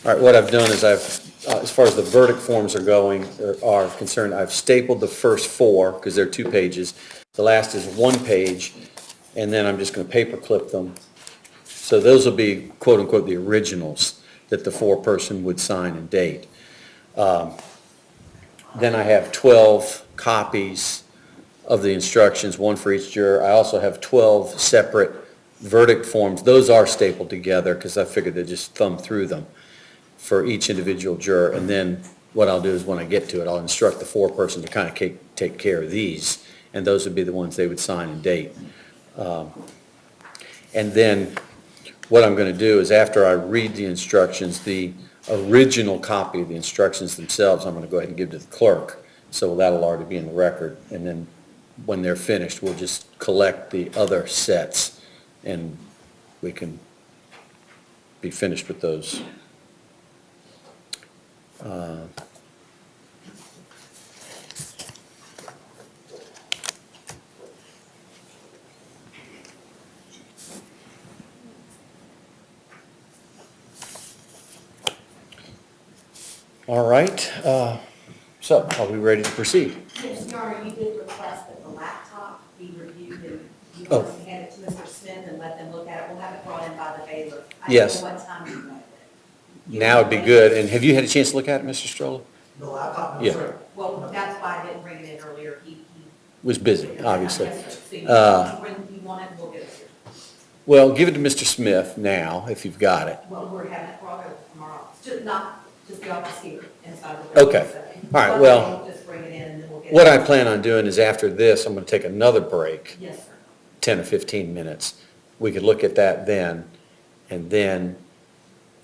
All right, what I've done is as far as the verdict forms are concerned, I've stapled the first 4, because they're 2 pages. The last is 1 page, and then I'm just going to paper clip them. So those will be, quote unquote, the originals that the foreperson would sign and date. Then I have 12 copies of the instructions, 1 for each juror. I also have 12 separate verdict forms. Those are stapled together because I figured they'd just thumb through them for each individual juror. And then what I'll do is when I get to it, I'll instruct the foreperson to kind of take care of these, and those would be the ones they would sign and date. And then what I'm going to do is after I read the instructions, the original copy of the instructions themselves, I'm going to go ahead and give to the clerk. So that'll already be in the record. And then when they're finished, we'll just collect the other sets and we can be finished with those. All right, so are we ready to proceed? Yes, Your Honor, you did request that the laptop be reviewed and you Oh. want to hand it to Mr. Smith and let them look at it. We'll have it brought in by the bailiff. Yes. I don't know what time you want it. Now would be good. And have you had a chance to look at it, Mr. Stroller? The laptop? Yeah. Sir. Well, that's why I didn't bring it in earlier. He Was busy, obviously. Yes, sir. So when you want it, we'll get it here. Well, give it to Mr. Smith now, if you've got it. Well, we're having it brought over tomorrow. Just the office here inside the building. Okay. All right, well, Just bring it in and then we'll get it. What I plan on doing is after this, I'm going to take another break, Yes, sir. 10 or 15 minutes. We could look at that then, and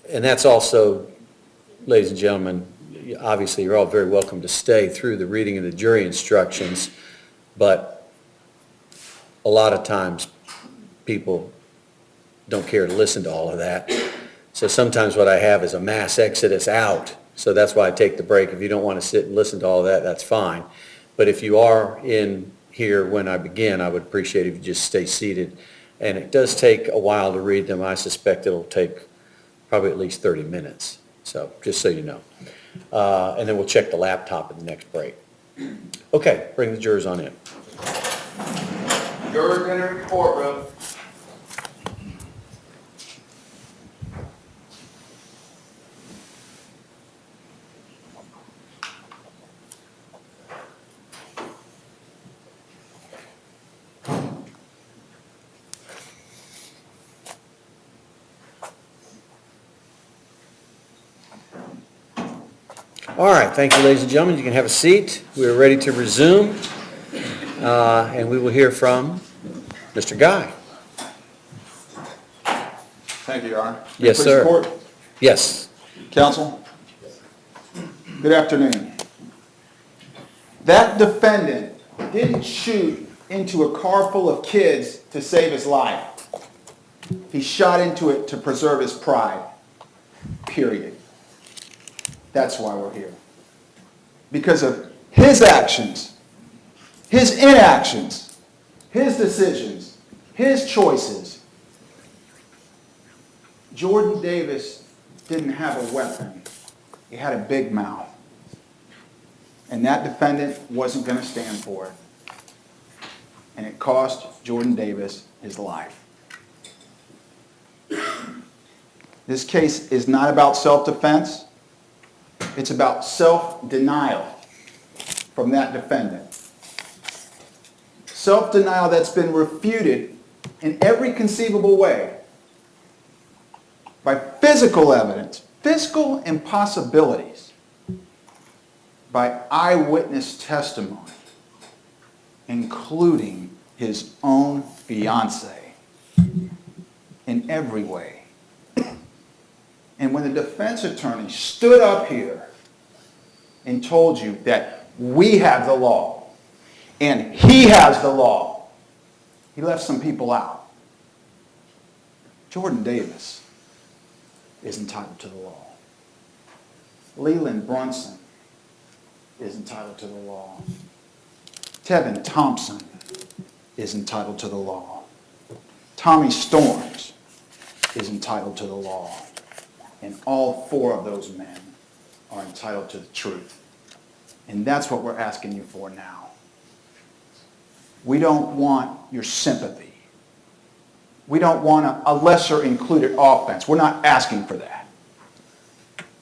that's also, ladies and gentlemen, obviously you're all very welcome to stay through the reading of the jury instructions, but a lot of times people don't care to listen to all of that. So sometimes what I have is a mass exodus out. So that's why I take the break. If you don't want to sit and listen to all of that, that's fine. But if you are in here when I begin, I would appreciate if you just stay seated. And it does take a while to read them. I suspect it'll take probably at least 30 minutes. So just so you know. And then we'll check the laptop at the next break. Okay, bring the jurors on in. Jurors enter the courtroom. All right, thank you, ladies and gentlemen. You can have a seat. We are ready to resume, and we will hear from Mr. Guy. Thank you, Your Honor. Yes, Please sir. report. Yes. Counsel. Good afternoon. That defendant didn't shoot into a car full of kids to save his life. He shot into it to preserve his pride. Period. That's why we're here. Because of his actions, his inactions, his decisions, his choices. Jordan Davis didn't have a weapon. He had a big mouth. And that defendant wasn't going to stand for it. And it cost Jordan Davis his life. This case is not about self-defense. It's about self-denial from that defendant. Self-denial that's been refuted in every conceivable way by physical evidence, physical impossibilities, by eyewitness testimony, including his own fiancée, in every way. And when the defense attorney stood up here and told you that we have the law and he has the law, he left some people out. Jordan Davis is entitled to the law. Leland Brunson is entitled to the law. Tevin Thompson is entitled to the law. Tommy Storms is entitled to the law. And all 4 of those men are entitled to the truth. And that's what we're asking you for now. We don't want your sympathy. We don't want a lesser included offense. We're not asking for that.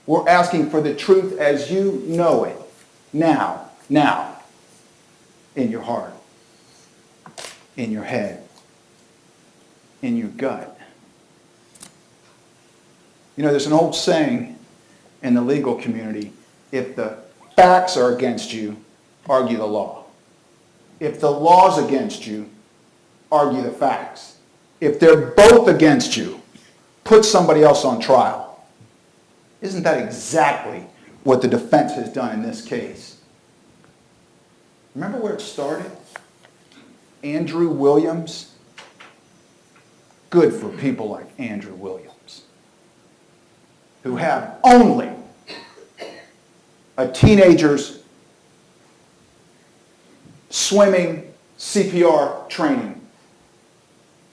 We're asking for the truth as you know it, now, in your heart, in your head, in your gut. You know, there's an old saying in the legal community, if the facts are against you, argue the law. If the law's against you, argue the facts. If they're both against you, put somebody else on trial. Isn't that exactly what the defense has done in this case? Remember where it started? Andrew Williams. Good for people like Andrew Williams, who have only a teenager's swimming CPR training,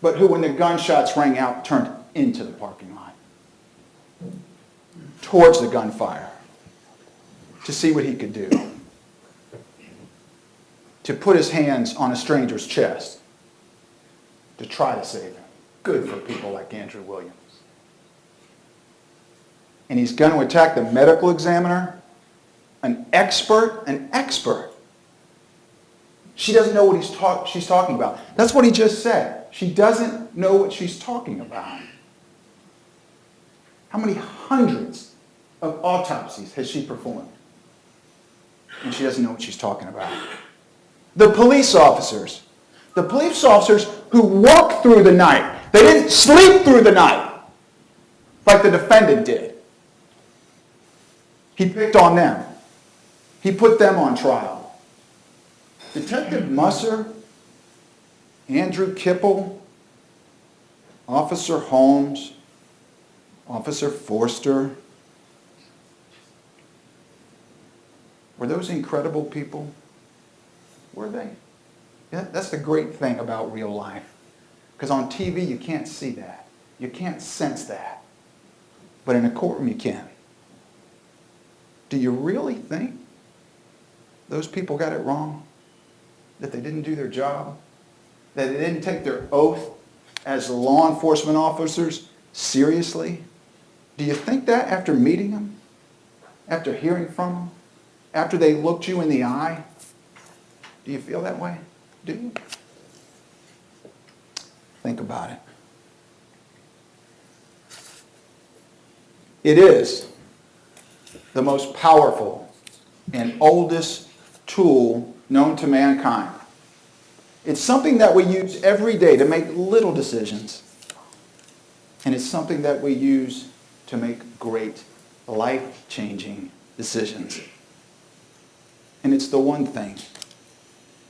but who, when the gunshots rang out, turned into the parking lot, towards the gunfire, to see what he could do, to put his hands on a stranger's chest, to try to save him. Good for people like Andrew Williams. And he's going to attack the medical examiner, an expert. She doesn't know what she's talking about. That's what he just said. She doesn't know what she's talking about. How many hundreds of autopsies has she performed? And she doesn't know what she's talking about. The police officers who worked through the night, they didn't sleep through the night like the defendant did. He picked on them. He put them on trial. Detective Musser, Andrew Kipple, Officer Holmes, Officer Forster, were those incredible people? Were they? Yeah, that's the great thing about real life. Because on TV you can't see that. You can't sense that. But in a courtroom you can. Do you really think those people got it wrong? That they didn't do their job? That they didn't take their oath as law enforcement officers seriously? Do you think that after meeting them? After hearing from them? After they looked you in the eye? Do you feel that way? Do you? Think about it. It is the most powerful and oldest tool known to mankind. It's something that we use every day to make little decisions. And it's something that we use to make great, life-changing decisions. And it's the one thing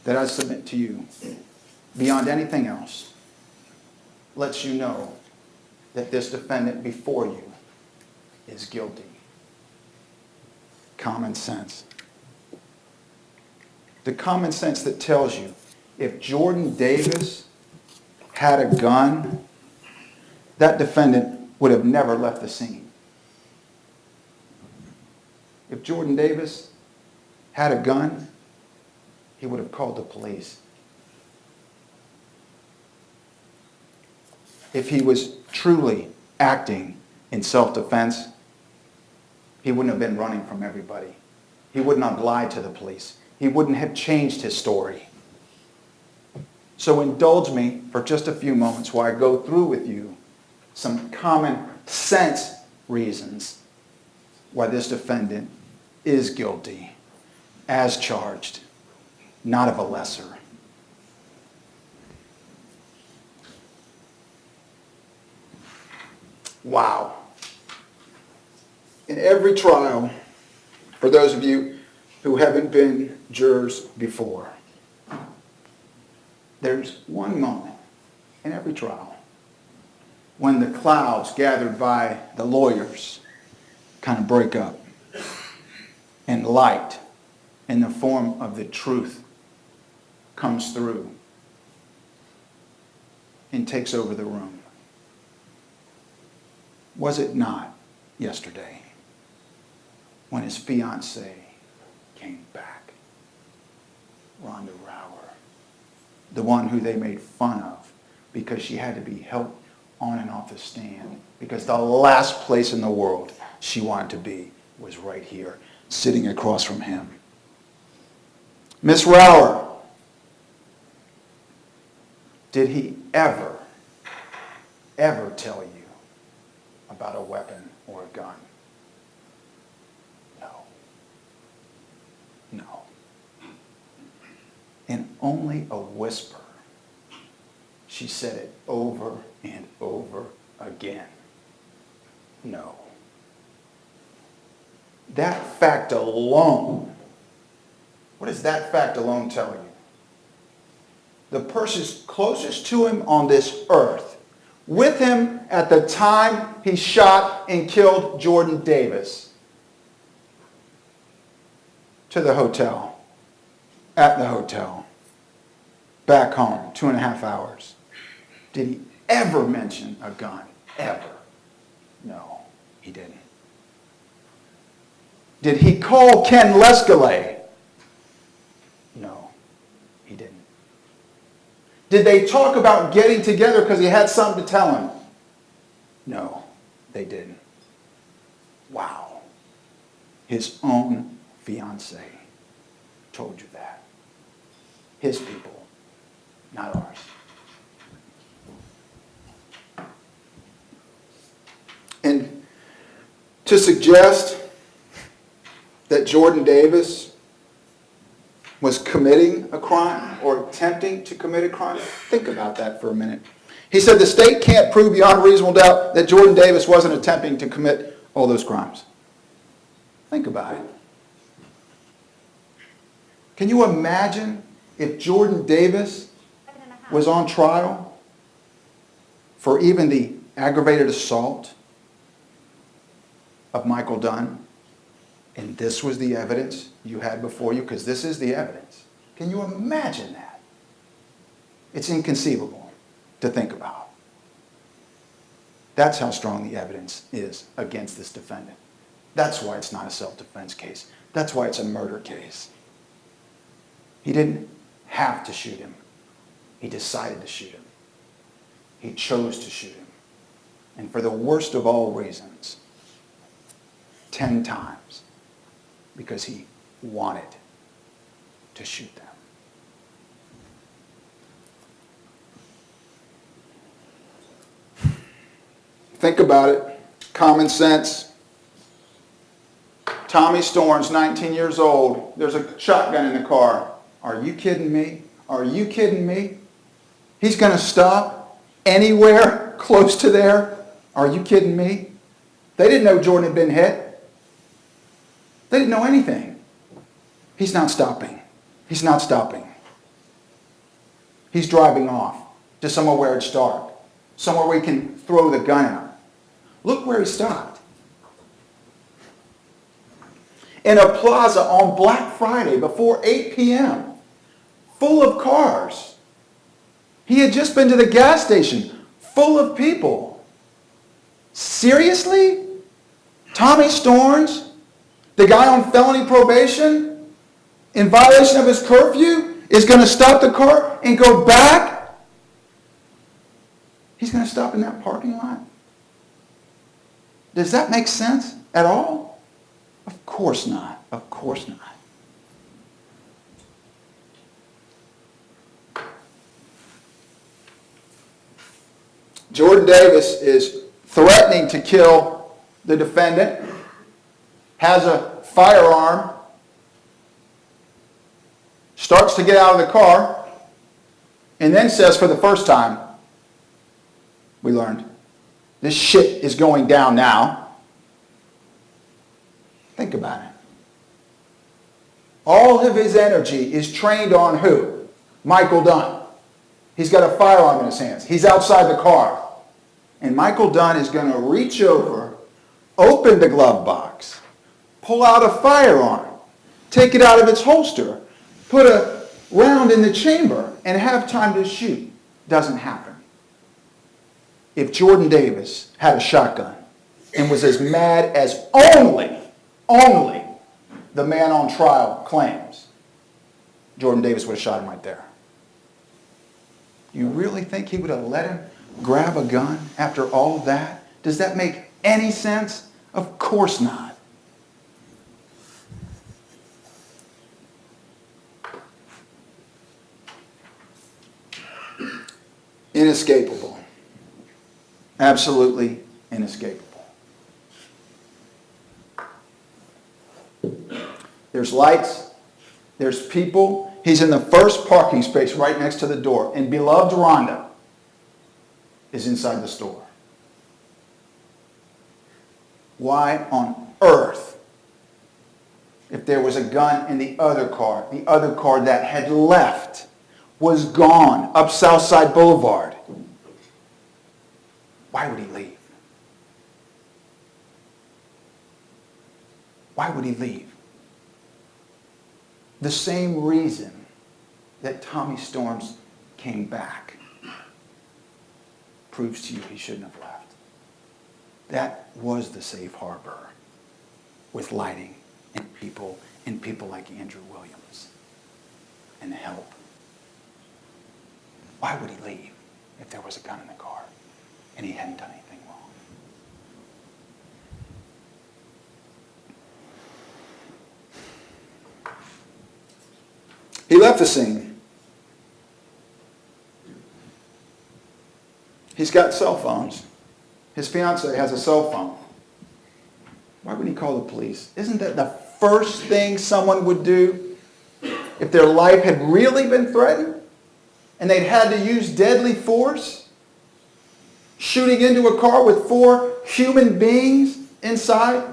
that I submit to you, beyond anything else, lets you know that this defendant before you is guilty. Common sense. The common sense that tells you if Jordan Davis had a gun, that defendant would have never left the scene. If Jordan Davis had a gun, he would have called the police. If he was truly acting in self-defense, he wouldn't have been running from everybody. He wouldn't have lied to the police. He wouldn't have changed his story. So indulge me for just a few moments while I go through with you some common sense reasons why this defendant is guilty, as charged, not of a lesser. Wow. In every trial, for those of you who haven't been jurors before, there's one moment in every trial when the clouds gathered by the lawyers kind of break up and light in the form of the truth comes through and takes over the room. Was it not yesterday when his fiancée came back. Rhonda Rower, the one who they made fun of because she had to be helped on and off the stand because the last place in the world she wanted to be was right here, sitting across from him. Miss Rower, did he ever tell you about a weapon or a gun? No. No. In only a whisper, she said it over and over again. No. That fact alone, what does that fact alone tell you? The person closest to him on this earth, with him at the time he shot and killed Jordan Davis, to the hotel, at the hotel, back home, 2.5 hours. Did he ever mention a gun? Ever? No, he didn't. Did he call Ken Lescalais? No, he didn't. Did they talk about getting together because he had something to tell him? No, they didn't. Wow. His own fiancée told you that. His people, not ours. And to suggest that Jordan Davis was committing a crime or attempting to commit a crime, think about that for a minute. He said the state can't prove beyond reasonable doubt that Jordan Davis wasn't attempting to commit all those crimes. Think about it. Can you imagine if Jordan Davis was on trial for even the aggravated assault of Michael Dunn, and this was the evidence you had before you, because this is the evidence. Can you imagine that? It's inconceivable to think about. That's how strong the evidence is against this defendant. That's why it's not a self-defense case. That's why it's a murder case. He didn't have to shoot him. He decided to shoot him. He chose to shoot him. And for the worst of all reasons, 10 times, because he wanted to shoot them. Think about it. Common sense. Tommy Storms, 19 years old. There's a shotgun in the car. Are you kidding me? Are you kidding me? He's going to stop anywhere close to there? Are you kidding me? They didn't know Jordan had been hit. They didn't know anything. He's not stopping. He's not stopping. He's driving off to somewhere where it's dark, somewhere where he can throw the gun out. Look where he stopped. In a plaza on Black Friday before 8 p.m., full of cars. He had just been to the gas station, full of people. Seriously? Tommy Storms, the guy on felony probation, in violation of his curfew, is going to stop the car and go back? He's going to stop in that parking lot? Does that make sense at all? Of course not. Of course not. Jordan Davis is threatening to kill the defendant, has a firearm, starts to get out of the car, and then says for the first time, we learned, this shit is going down now. Think about it. All of his energy is trained on who? Michael Dunn. He's got a firearm in his hands. He's outside the car. And Michael Dunn is going to reach over, open the glove box, pull out a firearm, take it out of its holster, put a round in the chamber, and have time to shoot. Doesn't happen. If Jordan Davis had a shotgun, and was as mad as only the man on trial claims, Jordan Davis would have shot him right there. You really think he would have let him grab a gun after all that? Does that make any sense? Of course not. Inescapable. Absolutely inescapable. There's lights. There's people. He's in the first parking space right next to the door. And beloved Rhonda is inside the store. Why on earth, if there was a gun in the other car that had left, was gone up Southside Boulevard, why would he leave? Why would he leave? The same reason that Tommy Storms came back proves to you he shouldn't have left. That was the safe harbor with lighting and people like Andrew Williams and help. Why would he leave if there was a gun in the car and he hadn't done anything wrong? He left the scene. He's got cell phones. His fiancée has a cell phone. Why wouldn't he call the police? Isn't that the first thing someone would do if their life had really been threatened and they'd had to use deadly force? Shooting into a car with 4 human beings inside?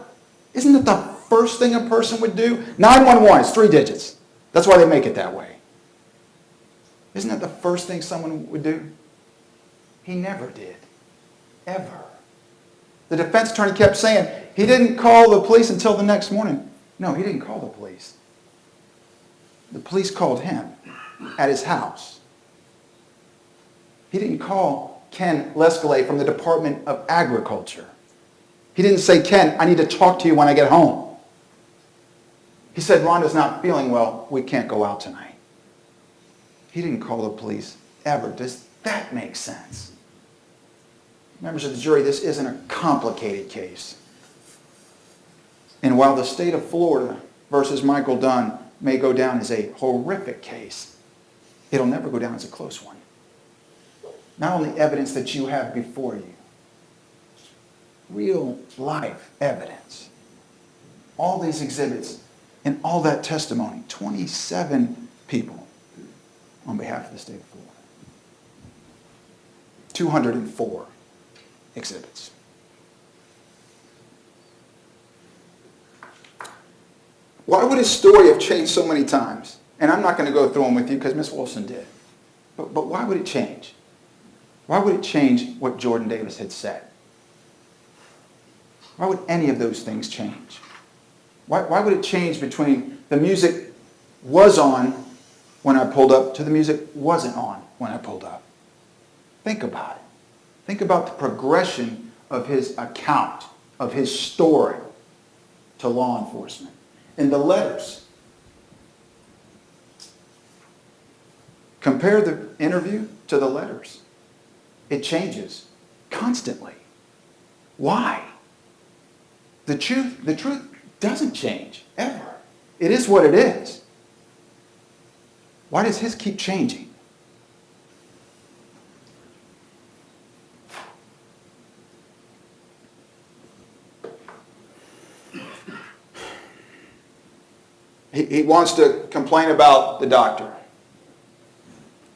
Isn't that the first thing a person would do? 911 is 3 digits. That's why they make it that way. Isn't that the first thing someone would do? He never did. Ever. The defense attorney kept saying he didn't call the police until the next morning. No, he didn't call the police. The police called him at his house. He didn't call Ken Lescalay from the Department of Agriculture. He didn't say, Ken, I need to talk to you when I get home. He said, Rhonda's not feeling well. We can't go out tonight. He didn't call the police ever. Does that make sense? Members of the jury, this isn't a complicated case. And while the state of Florida versus Michael Dunn may go down as a horrific case, it'll never go down as a close one. Not only evidence that you have before you, real life evidence. All these exhibits and all that testimony, 27 people on behalf of the state of Florida. 204 exhibits. Why would his story have changed so many times? And I'm not going to go through them with you because Miss Wilson did. But why would it change? Why would it change what Jordan Davis had said? Why would any of those things change? Why would it change between the music was on when I pulled up to the music wasn't on when I pulled up? Think about it. Think about the progression of his account, of his story to law enforcement. And the letters. Compare the interview to the letters. It changes constantly. Why? The truth doesn't change, ever. It is what it is. Why does his keep changing? He wants to complain about the doctor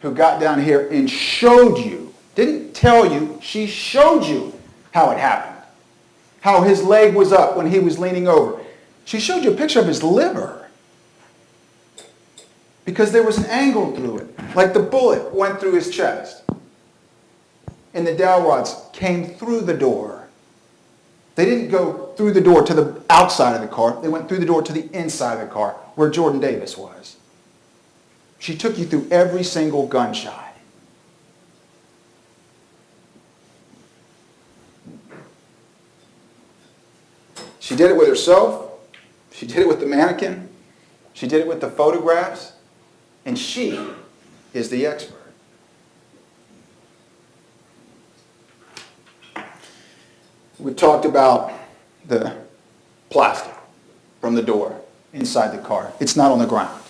who got down here and showed you, didn't tell you, she showed you how it happened. How his leg was up when he was leaning over. She showed you a picture of his liver. Because there was an angle through it. Like the bullet went through his chest. And the dowel rods came through the door. They didn't go through the door to the outside of the car. They went through the door to the inside of the car where Jordan Davis was. She took you through every single gunshot. She did it with herself. She did it with the mannequin. She did it with the photographs. And she is the expert. We talked about the plastic from the door inside the car. It's not on the ground.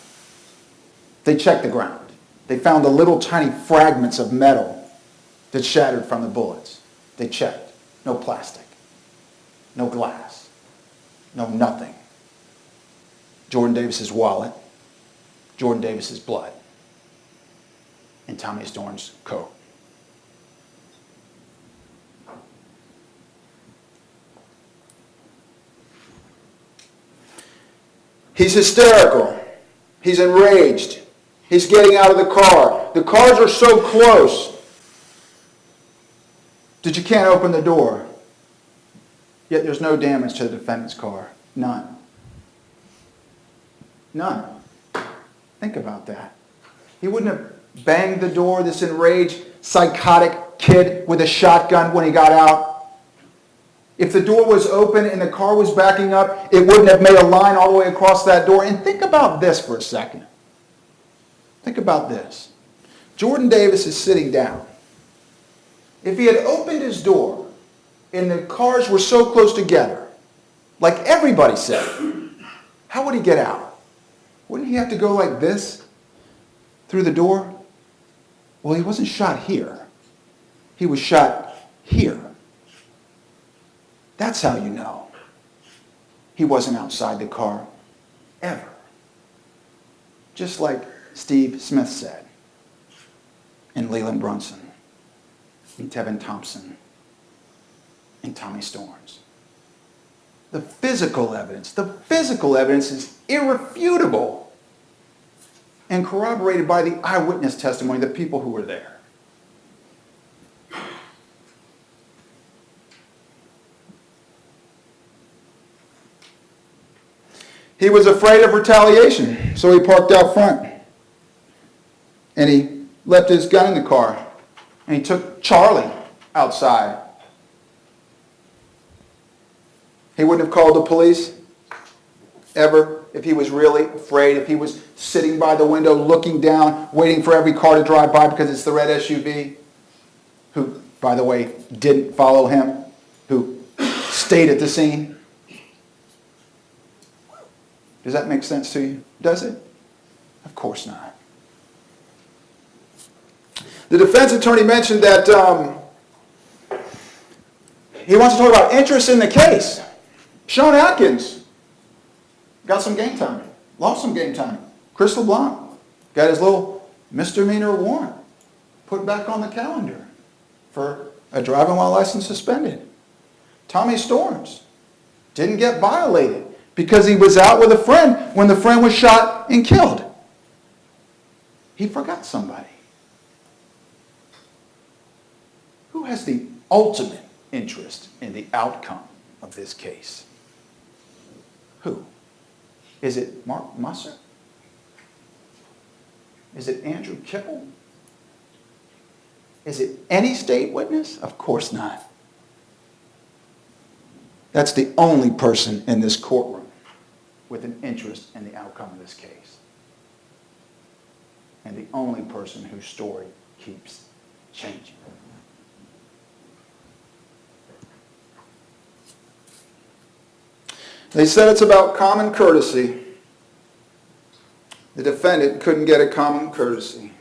They checked the ground. They found the little tiny fragments of metal that shattered from the bullets. They checked. No plastic. No glass. No nothing. Jordan Davis's wallet. Jordan Davis's blood. And Tommy Storm's coat. He's hysterical. He's enraged. He's getting out of the car. The cars are so close that you can't open the door. Yet there's no damage to the defendant's car. None. None. Think about that. He wouldn't have banged the door, this enraged, psychotic kid with a shotgun when he got out. If the door was open and the car was backing up, it wouldn't have made a line all the way across that door. And think about this for a second. Think about this. Jordan Davis is sitting down. If he had opened his door and the cars were so close together, like everybody said, how would he get out? Wouldn't he have to go like this through the door? Well, he wasn't shot here. He was shot here. That's how you know he wasn't outside the car ever. Just like Steve Smith said, and Leland Brunson, and Tevin Thompson, and Tommy Storms. The physical evidence is irrefutable and corroborated by the eyewitness testimony, the people who were there. He was afraid of retaliation, so he parked out front. And he left his gun in the car. And he took Charlie outside. He wouldn't have called the police ever if he was really afraid, if he was sitting by the window looking down, waiting for every car to drive by because it's the red SUV, who, by the way, didn't follow him, who stayed at the scene. Does that make sense to you? Does it? Of course not. The defense attorney mentioned that he wants to talk about interest in the case. Sean Atkins got some game time, lost some game time. Chris LeBlanc got his little misdemeanor warrant put back on the calendar for a driving while license suspended. Tommy Storms didn't get violated because he was out with a friend when the friend was shot and killed. He forgot somebody. Who has the ultimate interest in the outcome of this case? Who? Is it Mark Musser? Is it Andrew Kipple? Is it any state witness? Of course not. That's the only person in this courtroom with an interest in the outcome of this case. And the only person whose story keeps changing. They said it's about common courtesy. The defendant couldn't get a common courtesy.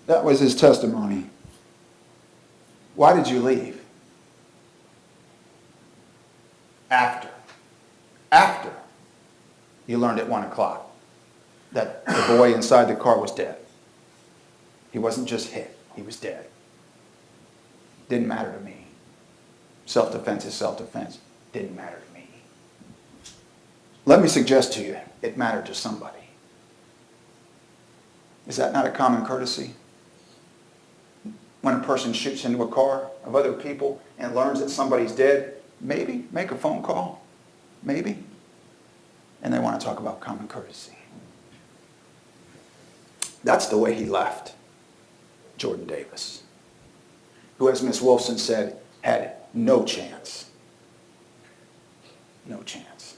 That was his testimony. Why did you leave? After you learned at 1 o'clock that the boy inside the car was dead. He wasn't just hit, he was dead. Didn't matter to me. Self-defense is self-defense. Didn't matter to me. Let me suggest to you, it mattered to somebody. Is that not a common courtesy? When a person shoots into a car of other people and learns that somebody's dead, maybe make a phone call. Maybe. And they want to talk about common courtesy. That's the way he left Jordan Davis, who, as Miss Wilson said, had No chance. No chance.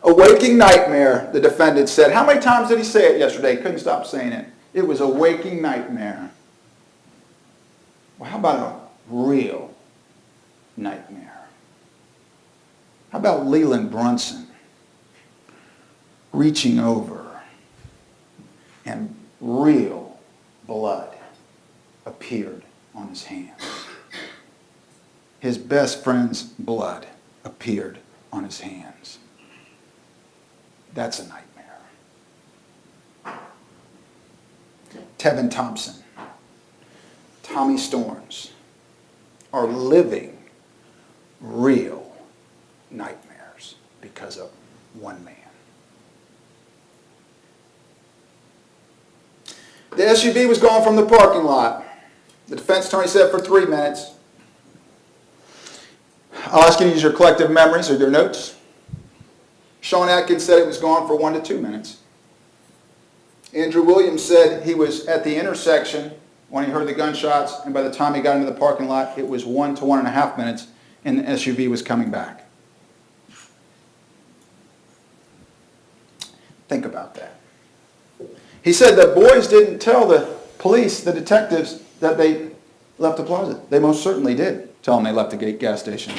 A waking nightmare, the defendant said. How many times did he say it yesterday? Couldn't stop saying it. It was a waking nightmare. Well, how about a real nightmare? How about Leland Brunson reaching over and real blood appeared on his hands? His best friend's blood appeared on his hands. That's a nightmare. Tevin Thompson, Tommy Storms are living real nightmares because of one man. The SUV was gone from the parking lot. The defense attorney said for 3 minutes. I'll ask you to use your collective memories or your notes. Sean Atkins said it was gone for 1 to 2 minutes. Andrew Williams said he was at the intersection when he heard the gunshots, and by the time he got into the parking lot, it was 1 to 1.5 minutes, and the SUV was coming back. Think about that. He said the boys didn't tell the police, the detectives, that they left the plaza. They most certainly did tell them they left the gas station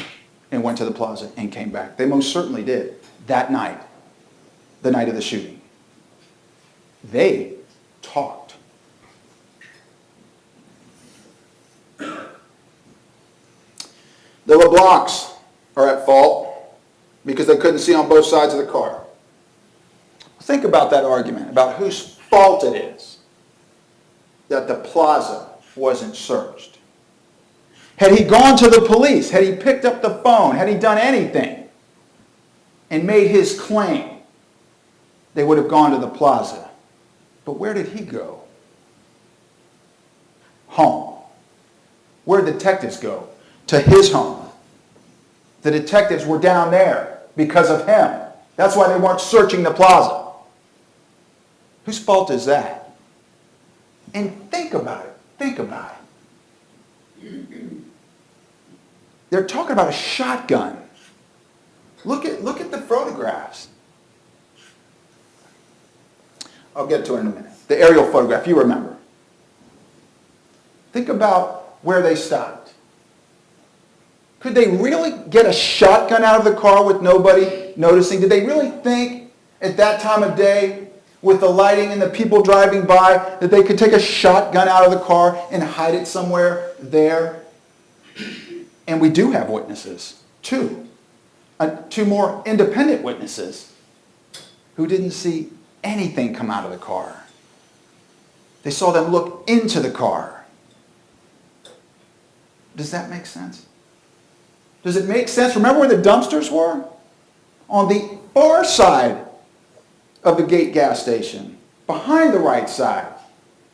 and went to the plaza and came back. They most certainly did that night, the night of the shooting. They talked. The LeBlancs are at fault because they couldn't see on both sides of the car. Think about that argument, about whose fault it is that the plaza wasn't searched. Had he gone to the police, had he picked up the phone, had he done anything and made his claim, they would have gone to the plaza. But where did he go? Home. Where did detectives go? To his home. The detectives were down there because of him. That's why they weren't searching the plaza. Whose fault is that? And think about it. Think about it. They're talking about a shotgun. Look at the photographs. I'll get to it in a minute. The aerial photograph, you remember. Think about where they stopped. Could they really get a shotgun out of the car with nobody noticing? Did they really think at that time of day, with the lighting and the people driving by, that they could take a shotgun out of the car and hide it somewhere there? And we do have witnesses, two more independent witnesses who didn't see anything come out of the car. They saw them look into the car. Does that make sense? Does it make sense? Remember where the dumpsters were? On the far side of the gate gas station, behind the right side.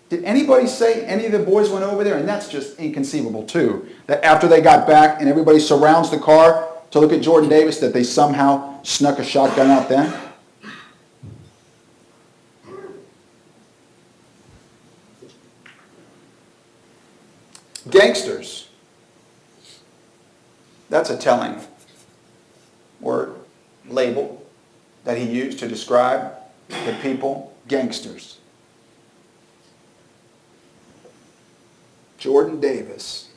Did anybody say any of the boys went over there? And that's just inconceivable too, that after they got back and everybody surrounds the car to look at Jordan Davis, that they somehow snuck a shotgun out then? Gangsters. That's a telling word, label, that he used to describe the people, gangsters. Jordan Davis,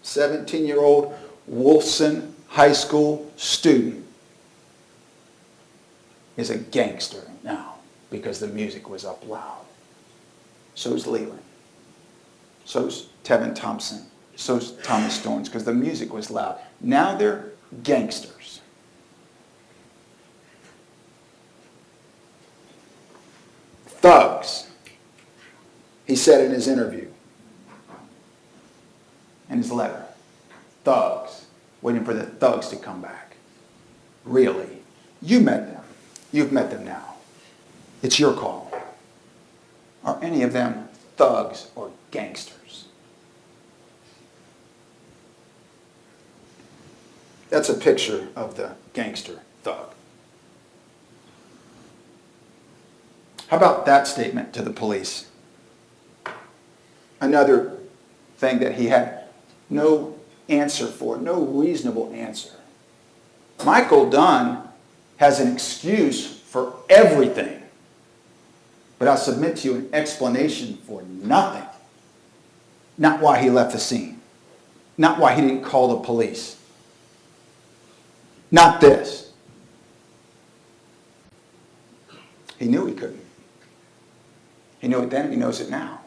17-year-old Wolfson High School student, is a gangster now because the music was up loud. So's Leland. So's Tevin Thompson. So's Tommy Storms, because the music was loud. Now they're gangsters. Thugs, he said in his interview, in his letter. Thugs, waiting for the thugs to come back. Really? You met them. You've met them now. It's your call. Are any of them thugs or gangsters? That's a picture of the gangster thug. How about that statement to the police? Another thing that he had no answer for, no reasonable answer. Michael Dunn has an excuse for everything, but I'll submit to you an explanation for nothing. Not why he left the scene, not why he didn't call the police, not this. He knew he couldn't. He knew it then, he knows it now.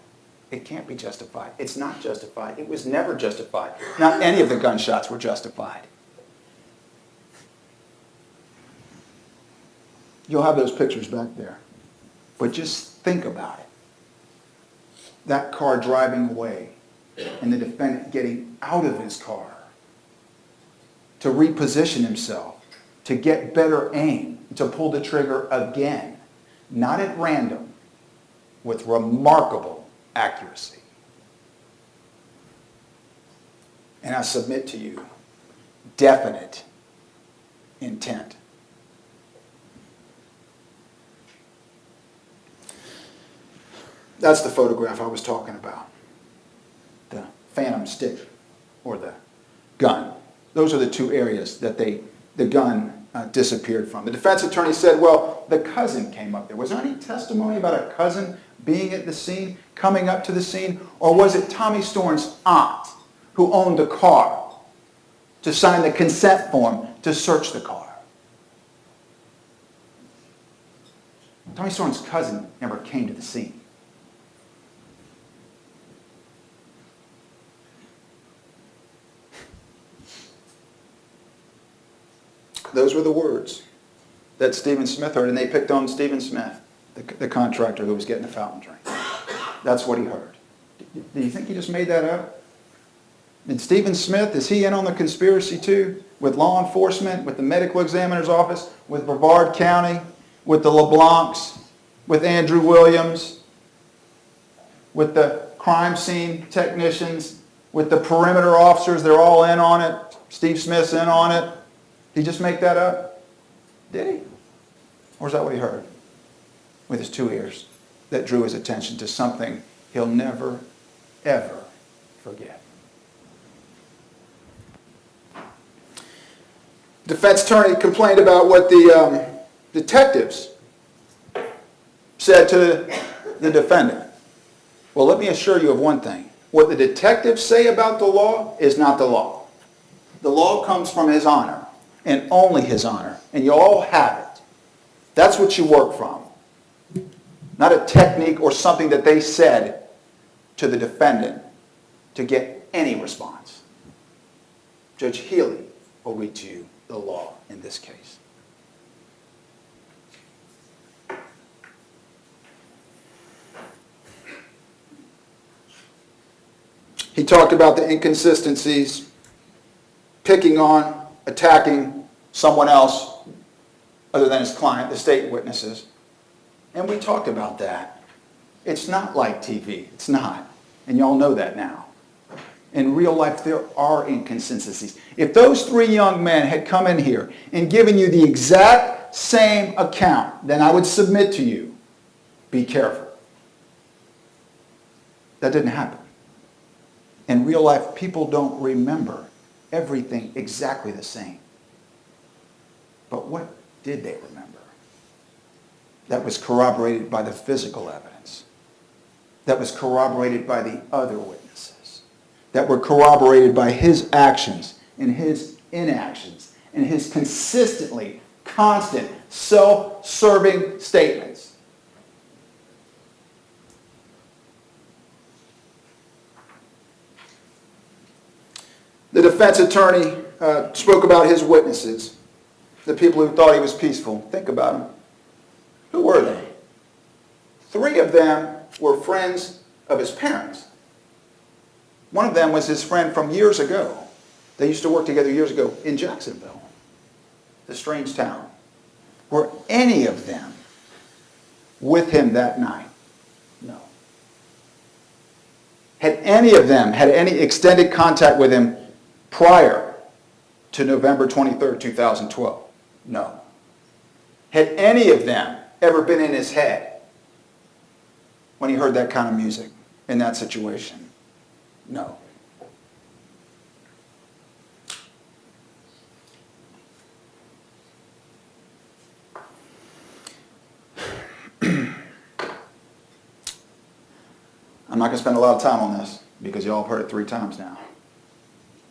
It can't be justified. It's not justified. It was never justified. Not any of the gunshots were justified. You'll have those pictures back there. But just think about it. That car driving away and the defendant getting out of his car to reposition himself, to get better aim, to pull the trigger again, not at random, with remarkable accuracy. And I submit to you, definite intent. That's the photograph I was talking about. The phantom stick or the gun. Those are the two areas that the gun disappeared from. The defense attorney said, well, the cousin came up there. Was there any testimony about a cousin being at the scene, coming up to the scene? Or was it Tommy Storn's aunt who owned the car to sign the consent form to search the car? Tommy Storn's cousin never came to the scene. Those were the words that Stephen Smith heard, and they picked on Stephen Smith, the contractor who was getting the fountain drink. That's what he heard. Do you think he just made that up? And Stephen Smith, is he in on the conspiracy too? With law enforcement, with the medical examiner's office, with Brevard County, with the LeBlancs, with Andrew Williams, with the crime scene technicians, with the perimeter officers? They're all in on it. Steve Smith's in on it. Did he just make that up? Did he? Or is that what he heard with his two ears that drew his attention to something he'll never, ever forget? Defense attorney complained about what the detectives said to the defendant. Well, let me assure you of one thing. What the detectives say about the law is not the law. The law comes from His honor, and only His honor. And you all have it. That's what you work from. Not a technique or something that they said to the defendant to get any response. Judge Healy will read to you the law in this case. He talked about the inconsistencies, picking on, attacking someone else other than his client, the state witnesses. And we talked about that. It's not like TV. It's not. And y'all know that now. In real life, there are inconsistencies. If those three young men had come in here and given you the exact same account, then I would submit to you, be careful. That didn't happen. In real life, people don't remember everything exactly the same. But what did they remember? That was corroborated by the physical evidence. That was corroborated by the other witnesses. That were corroborated by his actions and his inactions and his consistently constant self-serving statements. The defense attorney spoke about his witnesses, the people who thought he was peaceful. Think about them. Who were they? 3 of them were friends of his parents. One of them was his friend from years ago. They used to work together years ago in Jacksonville, the strange town. Were any of them with him that night? No. Had any of them had any extended contact with him prior to November 23rd, 2012? No. Had any of them ever been in his head when he heard that kind of music in that situation? No. I'm not going to spend a lot of time on this because you all have heard it 3 times now.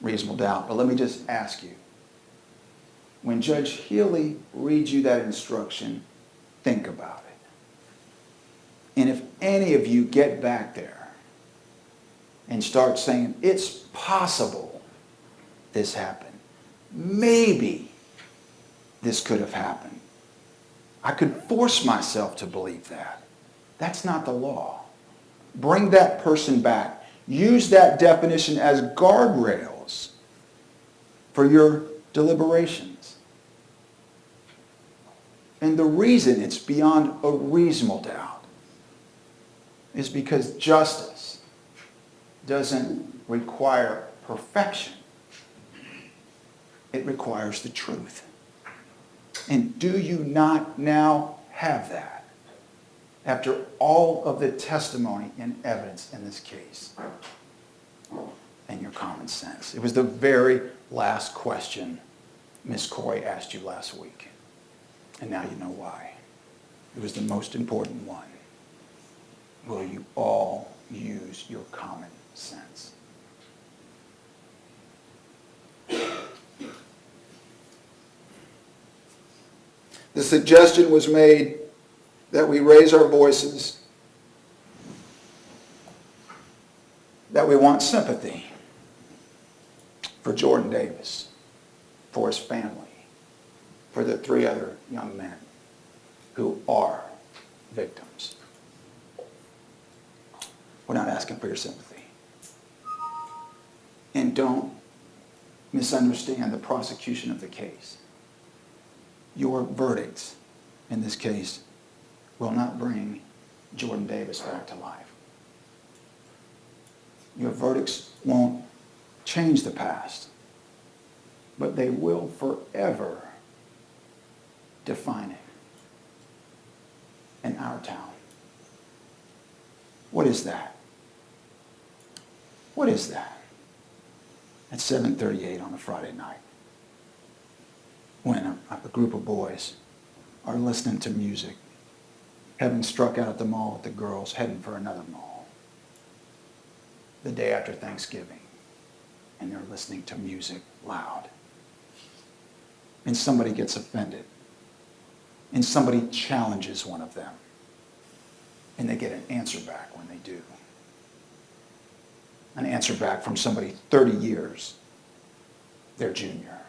Reasonable doubt. But let me just ask you. When Judge Healy reads you that instruction, think about it. And if any of you get back there and start saying, it's possible this happened, maybe this could have happened, I could force myself to believe that. That's not the law. Bring that person back. Use that definition as guardrails for your deliberations. And the reason it's beyond a reasonable doubt is because justice doesn't require perfection. It requires the truth. And do you not now have that after all of the testimony and evidence in this case and your common sense? It was the very last question Ms. Coy asked you last week. And now you know why. It was the most important one. Will you all use your common sense? The suggestion was made that we raise our voices, that we want sympathy for Jordan Davis, for his family, for the 3 other young men who are victims. We're not asking for your sympathy. And don't misunderstand the prosecution of the case. Your verdicts in this case will not bring Jordan Davis back to life. Your verdicts won't change the past, but they will forever define it in our town. What is that? What is that? At 7:38 on a Friday night, when a group of boys are listening to music, having struck out at the mall with the girls, heading for another mall, the day after Thanksgiving, and they're listening to music loud, and somebody gets offended, and somebody challenges one of them, and they get an answer back when they do. An answer back from somebody 30 years, their junior.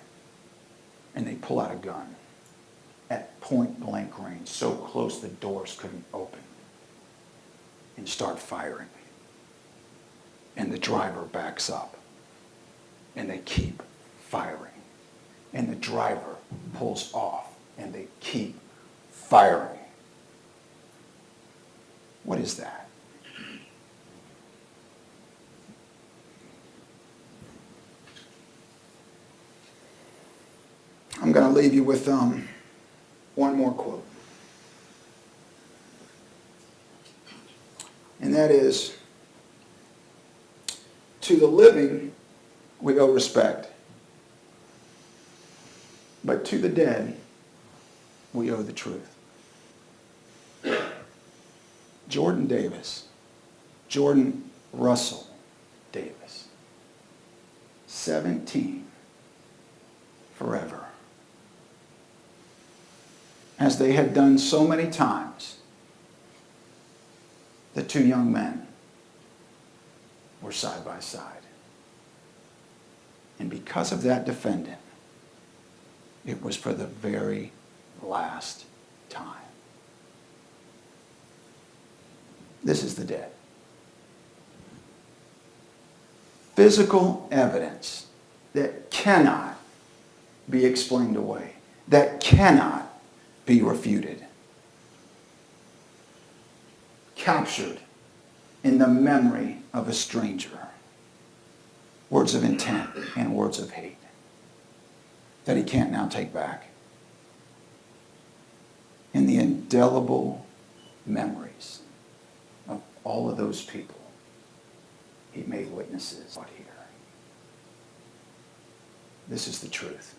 And they pull out a gun at point blank range, so close the doors couldn't open, and start firing. And the driver backs up, and they keep firing. And the driver pulls off, and they keep firing. What is that? I'm going to leave you with one more quote. And that is, to the living we owe respect, but to the dead we owe the truth. Jordan Davis, Jordan Russell Davis, 17, forever. As they had done so many times, the 2 young men were side by side. And because of that defendant, it was for the very last time. This is the dead. Physical evidence that cannot be explained away, that cannot be refuted. Captured in the memory of a stranger. Words of intent and words of hate that he can't now take back. In the indelible memories of all of those people he made witnesses out here. This is the truth.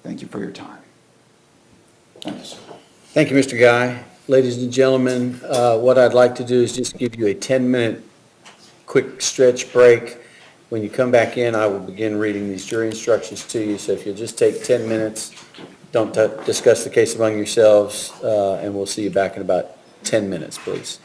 Thank you for your time. Thank you, sir. Thank you, Mr. Guy. ladies and gentlemen, what I'd like to do is just give you a 10-minute quick stretch break. When you come back in, I will begin reading these jury instructions to you, so if you'll just take 10 minutes, don't discuss the case among yourselves, and we'll see you back in about 10 minutes, please.